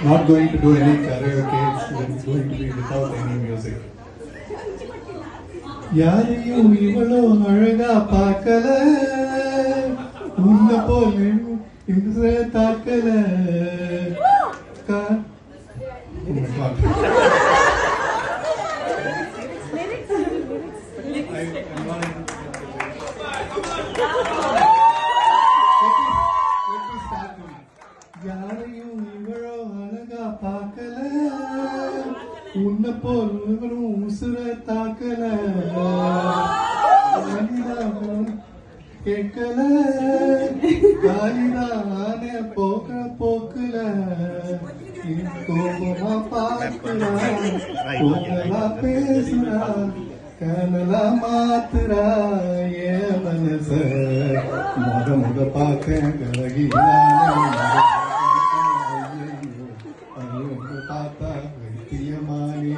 not going to do any karaoke. It's going to be without any music. யாரையும் இவ்வளோ அழகா பார்க்கல, உன்ன போல இன்று தாக்கல. யாரையும் இவ்வளோ அழகா பார்க்கல, உன்ன போல் இவரும் உசுர தாக்கல. கேட்கல காலிதான போக்குற போக்குல கோபமா பார்க்கிறா, கோபமா பேசுறா, கனலா மாத்துறா என் மனச. முத பார்க்க கலகினானே பார்த்தா வைத்தியமானே.